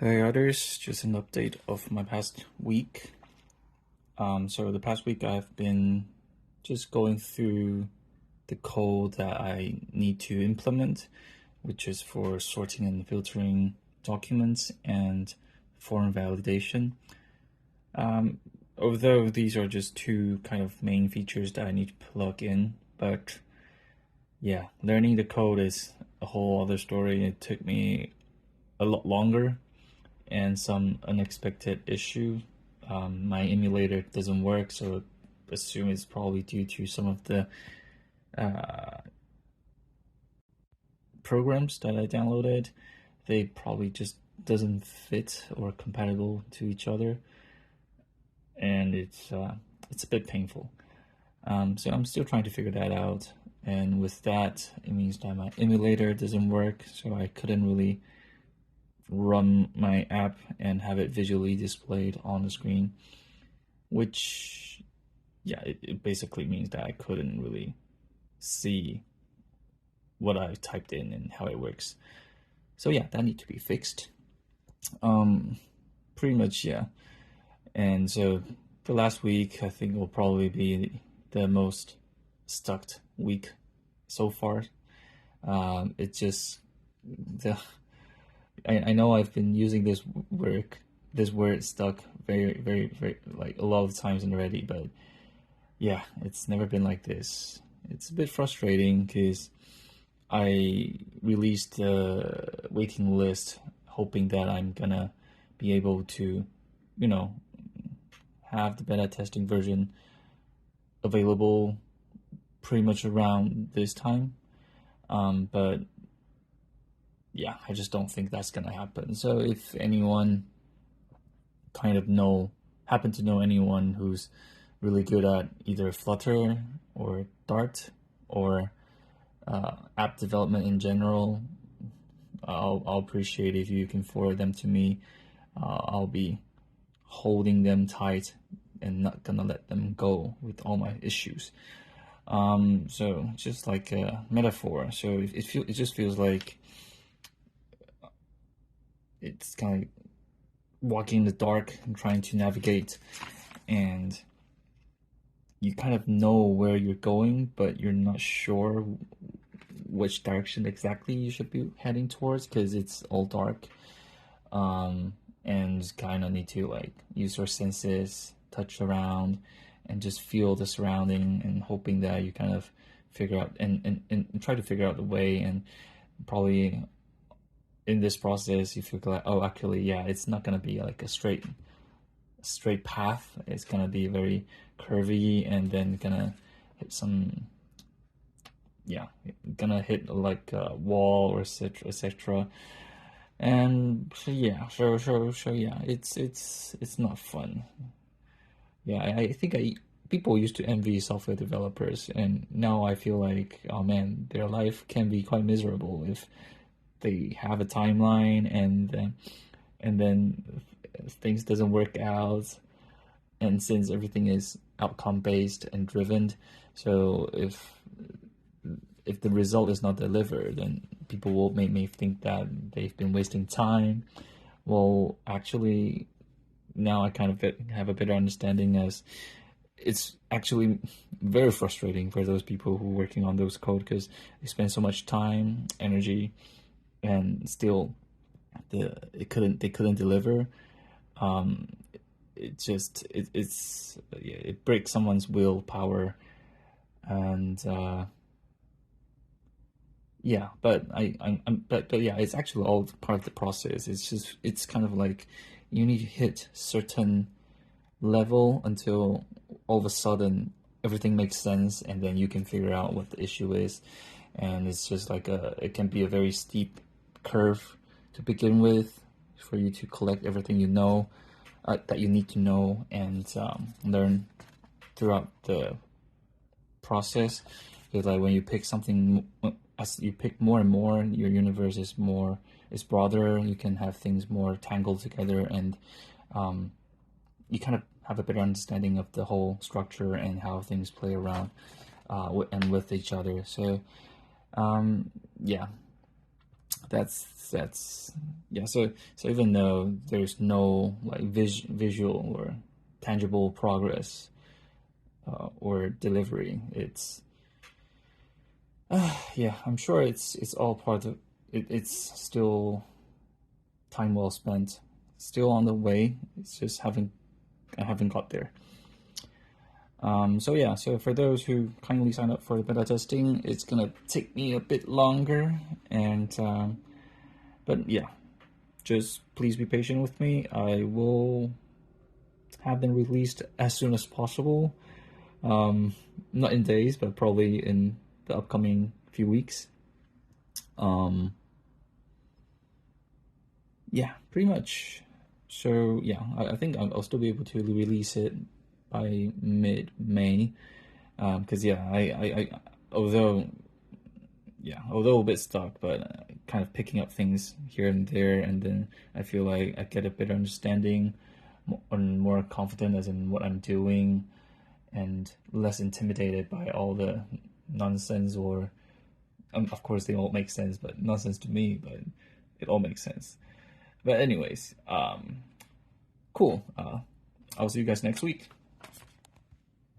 Hey others, just an update of my past week. So the past week I've been just going through the code that I need to implement, which is for sorting and filtering documents and form validation. Um, Although these are just two kind of main features that I need to plug in, but yeah, learning the code is a whole other story. It took me a lot longer and some unexpected issue. My emulator doesn't work, so I assume it's probably due to some of the uh, programs that I downloaded. They probably just doesn't fit or compatible to each other, and it's a bit painful. So I'm still trying to figure that out. And with that, it means that my emulator doesn't work, so I couldn't really run my app and have it visually displayed on the screen, which, yeah, it basically means that I couldn't really see what I typed in and how it works. So yeah, that needs to be fixed. Um, Pretty much, yeah. And so the last week, I think will probably be the most stuck week so far. It just the I know I've been using this word stuck very like a lot of times already, but yeah, it's never been like this. It's a bit frustrating because I released the waiting list hoping that I'm gonna be able to, you know, have the beta testing version available pretty much around this time. But yeah, I just don't think that's gonna happen. So if anyone kind of happen to know anyone who's really good at either Flutter or Dart or app development in general, I'll appreciate if you can forward them to me. I'll be holding them tight and not gonna let them go with all my issues. So just like a metaphor. So it just feels like it's kind of walking in the dark and trying to navigate, and you kind of know where you're going, but you're not sure which direction exactly you should be heading towards because it's all dark. And kind of need to like use your senses, touch around, and just feel the surrounding, and hoping that you kind of figure out and try to figure out the way. And probably in this process, you feel like, oh, actually, yeah, it's not gonna be like a straight path. It's gonna be very curvy, and then gonna hit some, yeah, gonna hit like a wall or etc. And so yeah, so yeah, it's not fun. Yeah, I think people used to envy software developers, and now I feel like, oh man, their life can be quite miserable if they have a timeline and then things doesn't work out, and since everything is outcome based and driven, so if the result is not delivered, then people will may think that they've been wasting time. Well, actually, now I kind of have a better understanding, as it's actually very frustrating for those people who are working on those code because they spend so much time, energy, and still they couldn't deliver. Um, it's yeah, it breaks someone's willpower, and yeah, but but yeah, it's actually all part of the process. It's kind of like you need to hit certain level until all of a sudden everything makes sense, and then you can figure out what the issue is. And it's just like it can be a very steep curve to begin with for you to collect everything you know, that you need to know, and learn throughout the process. Because like when you pick something, as you pick more and more, your universe is broader. You can have things more tangled together, and um, you kind of have a better understanding of the whole structure and how things play around and with each other. So yeah, that's yeah. So even though there's no like visual or tangible progress or delivery, it's yeah. I'm sure it's all part of it. It's still time well spent. Still on the way. It's just I haven't got there. So yeah, so for those who kindly sign up for the beta testing, it's gonna take me a bit longer, and but yeah, just please be patient with me. I will have them released as soon as possible. Not in days, but probably in the upcoming few weeks. Um, yeah, pretty much. So yeah, I think I'll still be able to release it by mid-May. Because yeah, although although a bit stuck, but kind of picking up things here and there, and then I feel like I get a better understanding and more confident as in what I'm doing, and less intimidated by all the nonsense or of course they all make sense, but nonsense to me, but it all makes sense. But anyways, cool. I'll see you guys next week.